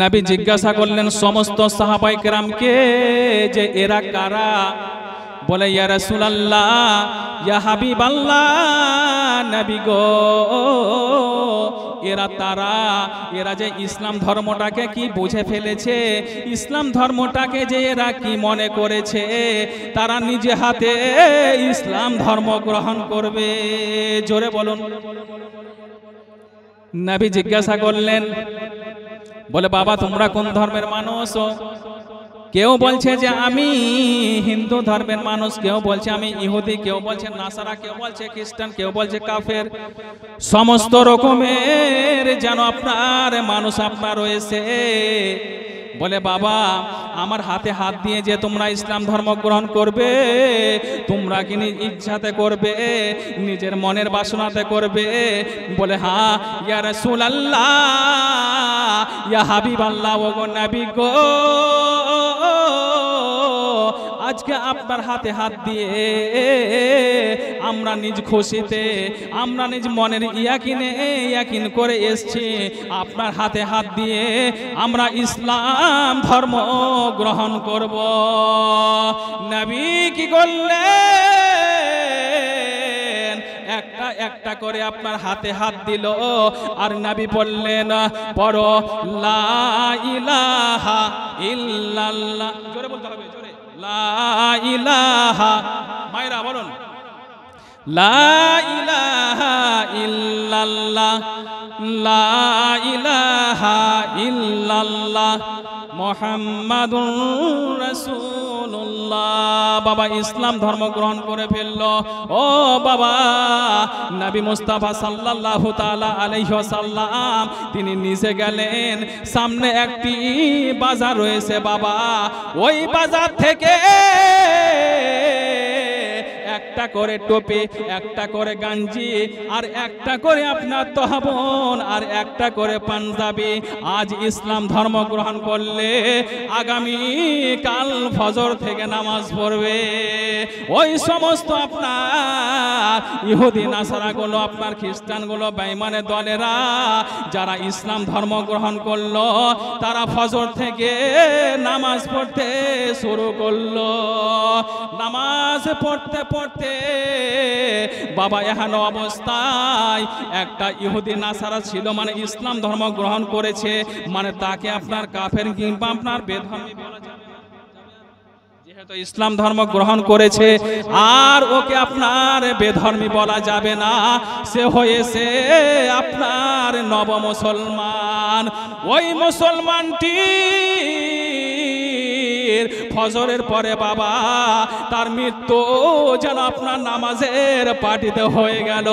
নবী জিজ্ঞাসা করলেন সমস্ত সাহাবায়ে কেরামকে যে এরা কারা? বলে ইয়া রাসূলুল্লাহ, ইয়া হাবিবাল্লাহ, নবী গো, এরা তারা, এরা যে ইসলাম ধর্মটাকে কি বুঝে ফেলেছে, ইসলাম ধর্মটাকে যে এরা কি মনে করেছে, তারা নিজে হাতে ইসলাম ধর্ম গ্রহণ করবে। জোরে বলুন। নবী জিজ্ঞাসা করলেন, বলে বাবা তোমরা কোন ধর্মের মানুষ? কেউ বলছে যে আমি হিন্দু ধর্মের মানুষ, কেউ বলছে আমি ইহুদি, কেউ বলছে নাসারা, কেউ বলছে খ্রিস্টান, কেউ বলছে কাফের। সমস্ত রকমের যেন আপনার মানুষ আপনার রয়েছে। বলে বাবা আমার হাতে হাত দিয়ে যে তোমরা ইসলাম ধর্ম গ্রহণ করবে, তোমরা কি ইচ্ছাতে করবে, নিজের মনের বাসনাতে করবে? বলে হ্যাঁ ইয়া রাসূলুল্লাহ, ইয়া হাবিবাল্লাহ, ওগো নবী গো, আজকে আপনার হাতে হাত দিয়ে আমরা নিজ খুশিতে, আমরা নিজ মনের ইয়াকিন করে এসছি, আপনার হাতে হাত দিয়ে আমরা ইসলাম ধর্ম গ্রহণ করব। নবী কি করলেন? একটা একটা করে আপনার হাতে হাত দিল, আর নবী বললেন পড়ো লা ইলাহা ইল্লাল্লাহ। জোরে বলতে হবে, জোরে। লা ইলাহা, মায়েরা বলুন, লা ইলাহা ইল্লাল্লাহ, লা ইলাহা ইল্লাল্লাহ, মুহাম্মাদুর রাসূলুল্লাহ। বাবা ইসলাম ধর্ম গ্রহণ করে ফেললো। ও বাবা, নবী মুস্তাফা সাল্লাল্লাহু তাআলা আলাইহি ওয়াসাল্লাম তিনি নিজে গেলেন, সামনে একটি বাজার রয়েছে বাবা, ওই বাজার থেকে একটা করে টুপি, একটা করে গঞ্জি, আর একটা করে আপনার তহবন, আর একটা করে পাঞ্জাবি। আজ ইসলাম ধর্ম গ্রহণ করলে আগামী কাল ফজর থেকে নামাজ পড়বে। ওই সমস্ত আপনার ইহুদি নাসারাগুলো, আপনার খ্রিস্টানগুলো, বেঈমানের দলেরা যারা ইসলাম ধর্ম গ্রহণ করলো, তারা ফজর থেকে নামাজ পড়তে শুরু করলো। নামাজ পড়তে পড়তে বাবা এহেন অবস্থায় একটা ইহুদি নাসারা ছিল, মানে ইসলাম ধর্ম গ্রহণ করেছে, মানে তাকে আপনার কাফের কিংবা আপনার বেধর্মী বলা যাবে না। যেহেতু ইসলাম ধর্ম গ্রহণ করেছে আর ওকে আপনার বেধর্মী বলা যাবে না, সে হয়েছে আপনার নব মুসলমান। ওই মুসলমানটি ফজরের পরে বাবা তার মৃত্যু যেন আপনার নামাজের পাটিতে হয়ে গেল।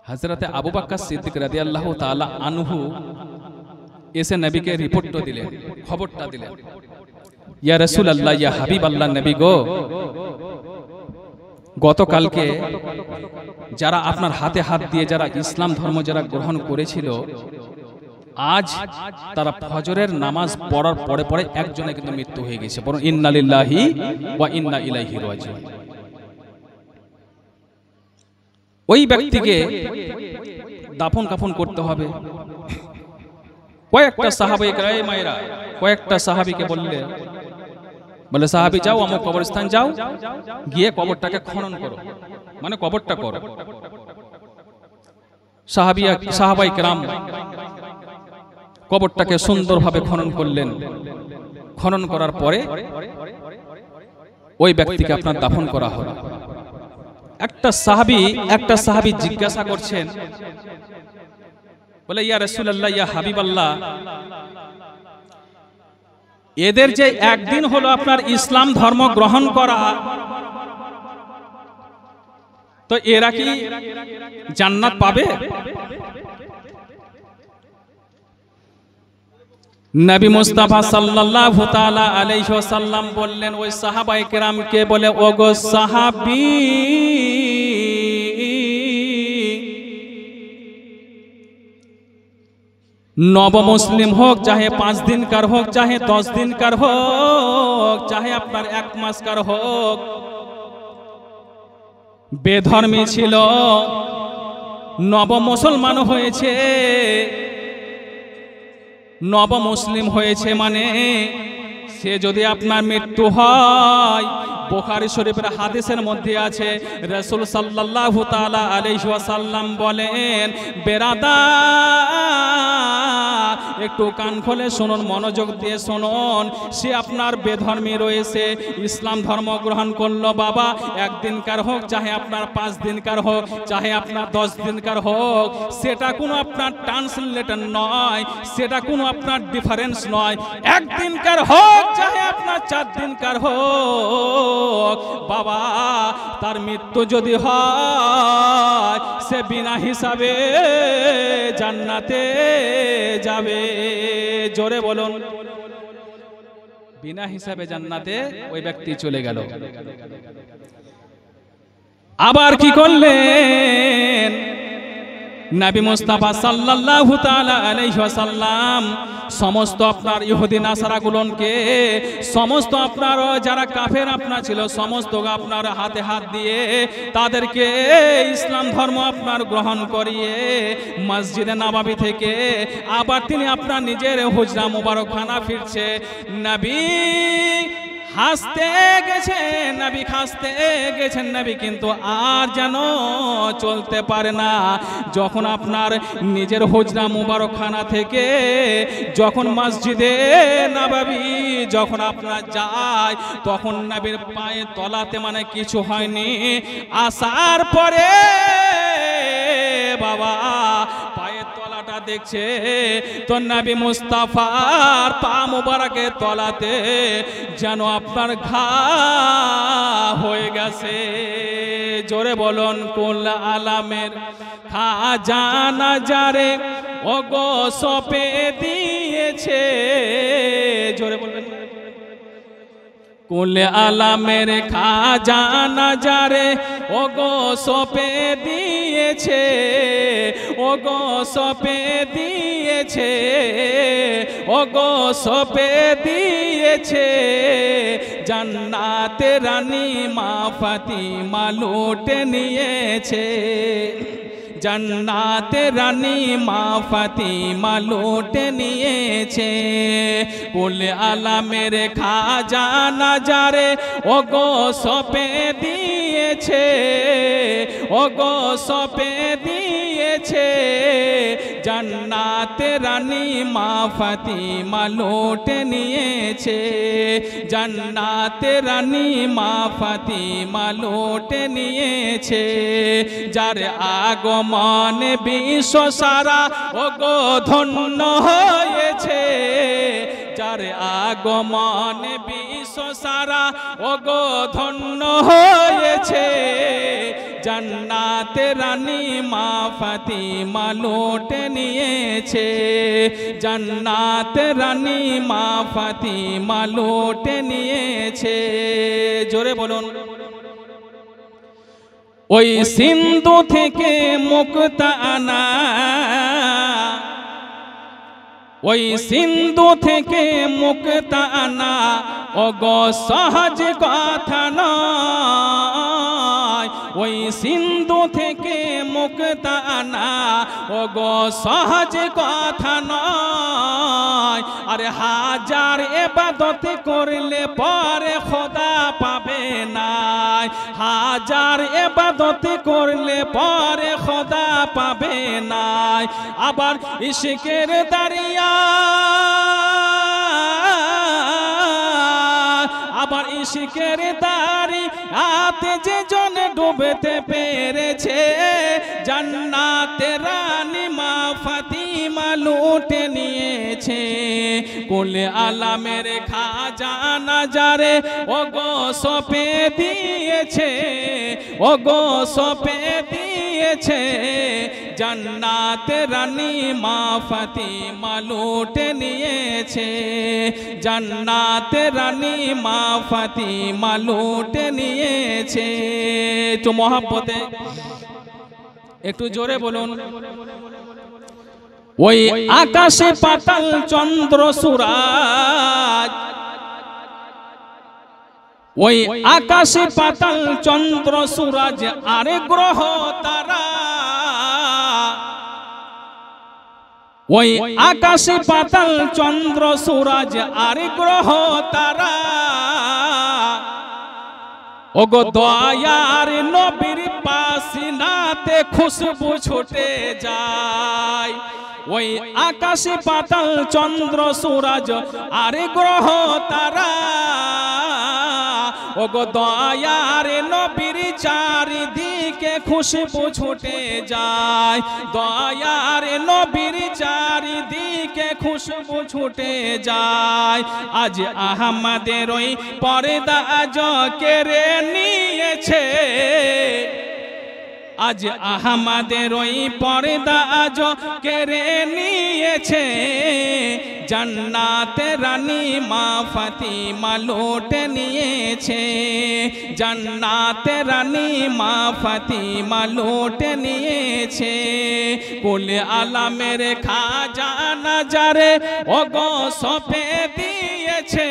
হযরতে আবু বকর সিদ্দিক রাদিয়াল্লাহু তাআলা আনহু এসে নবীকে রিপোর্টটা দিলেন, খবরটা দিলেন, ইয়া রাসূলুল্লাহ, ইয়া হাবিবাল্লাহ, নবী গো, গতকালকে যারা আপনার হাতে হাত দিয়ে যারা ইসলাম ধর্ম যারা গ্রহণ করেছিল, আজ তারা ফজরের নামাজ পড়ার পরে পরে একজনের কিন্তু মৃত্যু হয়ে গেছে। বলুন ইন্না লিল্লাহি ওয়া ইন্না ইলাইহি রাজিউন। ওই ব্যক্তিকে দাফন কাফন করতে হবে। কয়েকটা সাহাবায়ে কেরাম, মায়েরা কয়েকটা সাহাবীকে বললে, বলে সাহাবী যাও আমুক কবরস্থান যাও, গিয়ে কবরটাকে খনন করো, মানে কবরটা করো। সাহাবায়ে কেরাম কবরটাকে সুন্দরভাবে খনন করলেন। খনন করার পরে ওই ব্যক্তিকে আপনার দাফন করা হলো। একটা সাহাবী জিজ্ঞাসা করছেন, বলে ইয়া রাসূলুল্লাহ, ইয়া হাবিবাল্লাহ, এদের যে একদিন হলো আপনার ইসলাম ধর্ম গ্রহণ করা, তো এরা কি জান্নাত পাবে? নবী মুস্তাফা সাল্লাল্লাহু তাআলা আলাইহি ওয়াসাল্লাম বললেন ওই সাহাবায়ে কেরামকে, বলে ওগো সাহাবী, নব মুসলিম হোক, চাহে 5 দিনকার হোক, চাহে 10 দিনকার হোক, চাহে আপনার 1 মাসকার হোক, বেধর্মী ছিল, নব মুসলমান হয়েছে, নব মুসলিম হয়েছে, মানে সে যদি আপনার মৃত্যু হয়, বুখারী শরীফের হাদিসের মধ্যে আছে, রাসূল সাল্লাল্লাহু তাআলা আলাইহি ওয়াসাল্লাম বলেন, বেরাদার একটু কান খুলে শুনুন, মনোযোগ দিয়ে শুনুন, সে আপনার বেধর্মী রয়েছে, ইসলাম ধর্ম গ্রহণ করলো বাবা, একদিনকার হোক, চাহে আপনার 5 দিনকার হোক, চাহে আপনার 10 দিনকার হোক, সেটা কোনো আপনার ট্রান্সলেটর নয়, সেটা কোনো আপনার ডিফারেন্স নয়, একদিনকার হোক চাহে আপনার 4 দিনকার হোক বাবা, তার মৃত্যু যদি হয় সে বিনা হিসাবে জান্নাতে যাবে। জোরে বলুন, বিনা হিসাবে জান্নাতে ওই ব্যক্তি চলে গেল। আবার কি করলেন নবী মুস্তাফা সাল্লাল্লাহু তাআলা আলাইহি ওয়াসাল্লাম? সমস্ত আপনার ইহুদি নাসারাগুলোকে, সমস্ত আপনার যারা কাফের আপনার ছিল, সমস্ত আপনার হাতে হাত দিয়ে তাদেরকে ইসলাম ধর্ম আপনার গ্রহণ করিয়ে মসজিদে নববী থেকে আবার তিনি আপনার নিজের হুজরা মুবারকখানা ফিরছে। নবী হাসতে গেছেন, নবী হাসতে গেছেন, নবী কিন্তু আর যেন চলতে পারে না। যখন আপনার নিজের হুজরা মুবারকখানা থেকে যখন মসজিদে নববী যখন আপনার যায়, তখন নবীর পায়ে তলাতে মানে কিছু হয়নি। আসার পরে বাবা পায়ের তলাটা দেখছে, তো নবী মুস্তাফার পা মুবারকের তলাতে যেন আপনার ঘা হয়ে গেছে। জোরে বলুন, কুল আলামের খাজা নাজারে ওগো সপে দিয়েছে। জোরে বলবেন, কুল আলামের খাজা নাজারে ওগো সপে দিয়েছে, ওগো সপে দিয়েছে, ওগো সপে দিয়েছে। জান্নাতে রানী মা ফাতিমা লুটে নিয়েছে, জান্নাতে রানী মা ফাতিমা লুটে নিয়েছে। কুল আলামের খাজা নাজারে ওগো সপে দিয়েছে, ওগো সপে দিয়েছে। জান্নাতে রানী মা ফাতিমা লুটে নিয়েছে, জান্নাতে রানী মা ফাতিমা লুটে নিয়েছে। যার আগমন বিশ্ব সারা ওগো ধন্য হয়েছে, যার আগমন বিশ্ব সারা ওগো ধন্য হয়েছে। জান্নাতে রানী মা ফাতিমা লুটে নিয়েছে, জান্নাতে রানী মা ফাতিমা লুটে নিয়েছে। জোরে বলুন, ওই সিন্ধু থেকে মুক্তা আনা, ওই সিন্ধু থেকে মুক্তা আনা ওগো সহজ কথা নয়, ওই সিন্ধু থেকে মুক্তা আনা ওগো সহজ কথা নয়। আরে হাজার ইবাদত করলে পরে খোদা পাবে না, হাজার ইবাদত করলে পরে খোদা পাবে না। আবার ইশকের দরিয়া, আবার ইশকের দরিয়াতে যে জন ডুবতে পেরেছে, জান্নাতে রানী মা ফাতিমা লুটে নিয়েছে। কুল আলামের খাজা নাজারে ওগো সপে দিয়েছে, ওগো সপে দিয়েছে। জান্নাতে রানী মা ফাতিমা লুটে নিয়েছে, জান্নাতে রানী মা ফাতিমা লুটে নিয়েছে। তো মহব্বতে একটু জোরে বলুন, ওই আকাশে পাতাল চন্দ্র সূরজ, ওই আকাশে পাতাল চন্দ্র সূরজ আর গ্রহ তারা ওই আকাশে পাতাল চন্দ্র সূরজ আর গ্রহ তারা ওগো দয়ার নবীর পাসিনাতে খুশবু ছুটে যায়। ওই আকাশে পাতাল চন্দ্র সূরজ আর গ্রহ তারা ওগো দয়ার নবীর চারিদিকে খুশবু ছুটে যায়। দয়ার নবীর চারিদিকে খুশবু ছুটে যায়। আজ আহমদের ওই পর্দা আজ কেড়ে নিয়েছে, আজ আহমদের ওই পর্দা আজ কেড়ে নিয়েছে। জান্নাতে রানী মা ফাতিমা লুটে নিয়েছে, জান্নাতে রানী মা ফাতিমা লুটে নিয়েছে। কুলে আলামের খাজা নজারে ওগো সপে দিয়েছে,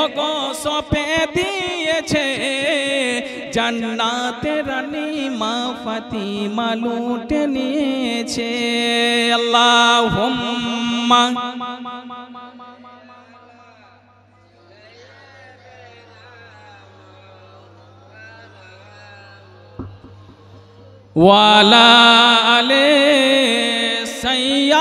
ওগো সপে দিয়েছে। জান্নাতে রানী মা ফাতিমা লুটে নিয়েছে। আল্লাহুম্মা ওয়ালা আলে সাইয়্যিদিনা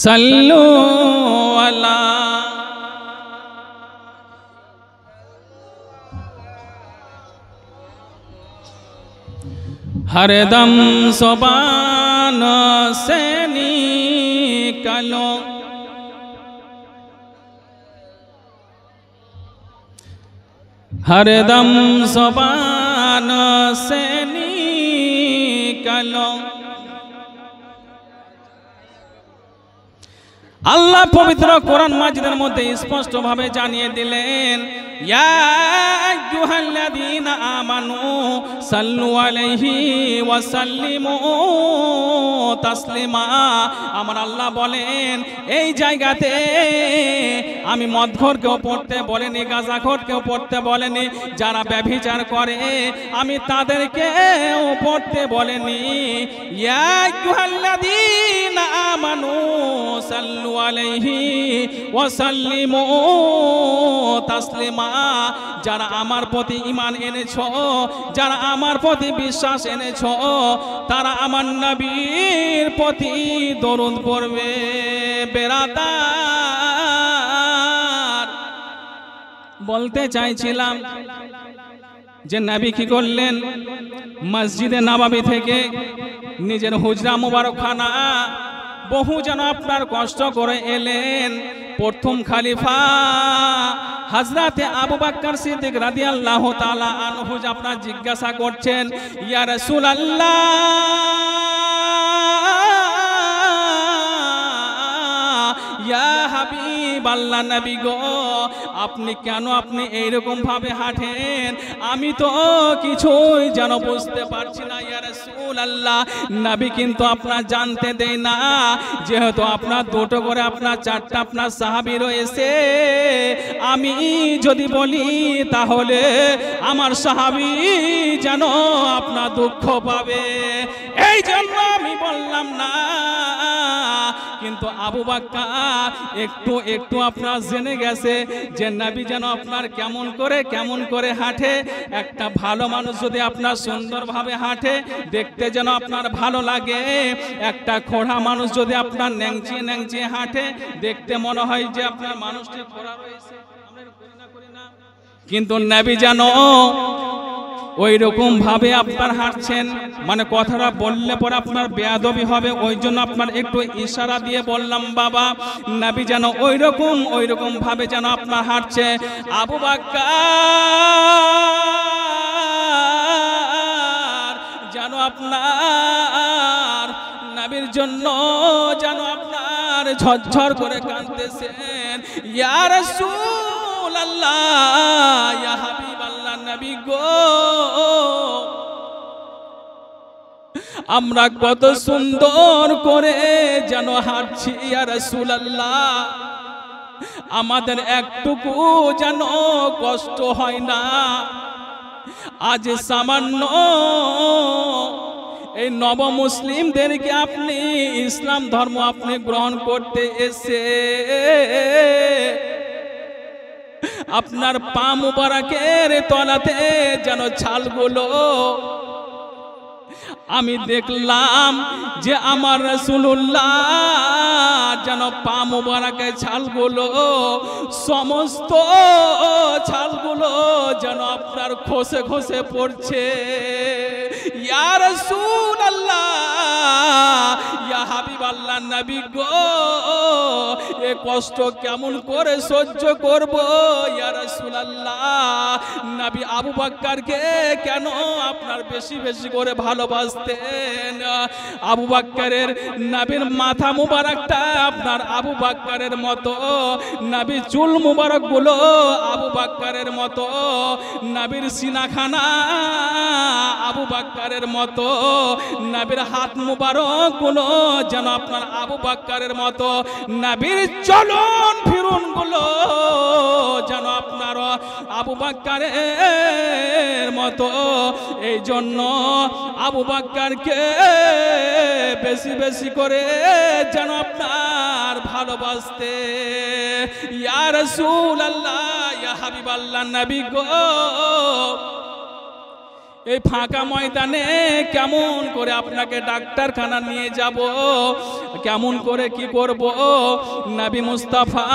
সাল্লু আলা हरदम ज़ुबान से निकलो हरदम ज़ुबान से निकलो। আল্লাহ পবিত্র কোরআন মাজিদের মধ্যে স্পষ্ট ভাবে জানিয়ে দিলেন, ইয়া আইয়ুহাল্লাযীনা আমানু সাল্লু আলাইহি ওয়া সাল্লিমু তাসলিমা। আমার আল্লাহ বলেন এই জায়গাতে আমি মদখোরকেও পড়তে বলেনি, গাঁজাখোরকেও পড়তে বলেনি, যারা ব্যভিচার করে আমি তাদেরকেও পড়তে বলেনি। ইয়া আইয়ুহাল্লাযীনা আমানু সাল্লু আলাইহি ওয়া সাল্লিমু তাসলিমা। যারা আমার প্রতি ঈমান এনেছো, যারা আমার প্রতি বিশ্বাস এনেছো, তারা আমার নবীর প্রতি দরুদ পড়বে। বেরাদার, বলতে চাইছিলাম যে নবী কি করলেন, মসজিদে নববী থেকে নিজের হুজরা মুবারকখানা বহু যেন আপনার কষ্ট করে এলেন। প্রথম খলিফা হযরতে আবু বকর সিদ্দিক রাদিয়াল্লাহু তাআলা আনহু আপনার জিজ্ঞাসা করছেন, ইয়া রাসূলুল্লাহ, ইয়া হাবিব আল্লাহ নবী গো, আপনি কেন আপনি এইরকম ভাবে হাঁটেন? আমি তো কিছুই যেন বুঝতে পারছি না ইয়া রাসূলুল্লাহ। নবী কিন্তু আপনার জানতে দেয় না, যেহেতু আপনার দুটো করে আপনার চারটা আপনার সাহাবী রয়েছে। আমি যদি বলি তাহলে আমার সাহাবী যেন আপনার দুঃখ পাবে, এই জন্য আমি বললাম না। কিন্তু আবু বকর একটু একটু আপনার জেনে গেছে যে নবী যেন আপনার কেমন করে হাঁটে। একটা ভালো মানুষ যদি আপনার সুন্দরভাবে হাঁটে, দেখতে যেন আপনার ভালো লাগে। একটা খোড়া মানুষ যদি আপনার ন্যাংচিয়ে ন্যাংচিয়ে হাঁটে, দেখতে মনে হয় যে আপনার মানুষটি খোড়া রয়েছে। কিন্তু নবী যেন ওই রকম ভাবে আপনার হাঁটছেন, মানে কথাটা বললে পরে আপনার বেয়াদবি হবে, ওই জন্য আপনার একটু ইশারা দিয়ে বললাম বাবা। নবী যেন ওই রকম ভাবে যেন আপনার হাঁটছে। আবু বকর যেন আপনার নবীর জন্য যেন আপনার ঝরঝর করে কাঁদতেছেন। ইয়া রাসূলুল্লাহ, ইয়া হাবিব আল্লাহ নবী গো, আমরা কত সুন্দর করে যেন হাঁটছি ইয়া রাসূলুল্লাহ, আমাদের একটুকু যেন কষ্ট হয় না। আজ সামান্য এই নব মুসলিমদেরকে আপনি ইসলাম ধর্ম আপনি গ্রহণ করতে এসে আপনার পা মুবারকের তলাতে যেন ছালগুলো আমি দেখলাম যে আমার রাসূলুল্লাহ যেন পা মুবারকের ছালগুলো সমস্ত ছালগুলো যেন আপনার খসে খসে পড়ছে। ইয়া রাসূলুল্লাহ, ইয়া হাবিবাল্লাহ, নবী গো, এ কষ্ট কেমন করে সহ্য করব ইয়া রাসূলুল্লাহ। নবী আবু বকরকে কেন আপনার বেশি বেশি করে ভালোবাসতেন। আবু বকরের নবীর মাথা মুবারকটা আপনার আবু বকরের মতো, নবীর চুল মুবারক গুলো আবু বকরের মতো, নবীর সিনাখানা আবু বকরের মতো, নবীর হাত মুবারক গুলো যেন আপনার আবু বকরের মতো, নবীর চলন ফিরুন গুলো যেন আপনার আবু বকরের মতো। এই জন্য আবু বকরকে বেশি বেশি করে যেন আপনার ভালোবাসতে। ইয়া রাসূলুল্লাহ, ইয়া হাবিবাল্লাহ, নবী গো, এই ফাঁকা ময়দানে কেমন করে আপনাকে ডাক্তারখানা নিয়ে যাব, কেমন করে কি করব। নবী মুস্তাফা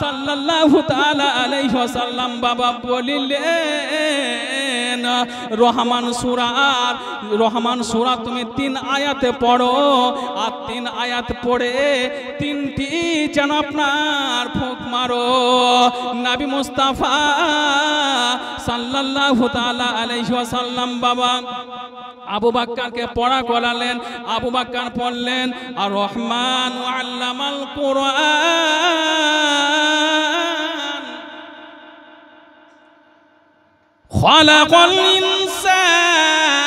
সাল্লাল্লাহু তাআলা আলাইহি ওয়াসাল্লাম বাবা বলিলেন, রহমান সূরা তুমি 3 আয়াতে পড়ো, আর 3 আয়াত পড়ে 3টি যেন আপনার ফুঁক মারো। নবী মুস্তাফা সাল্লাল্লাহু তাআলা আলাইহি ওয়াসাল্লাম বাবা আবু বকরকে পড়া করালেন। আবু বকর পড়লেন, আর রহমান আল্লামাল কুরআন খালাকাল ইনসান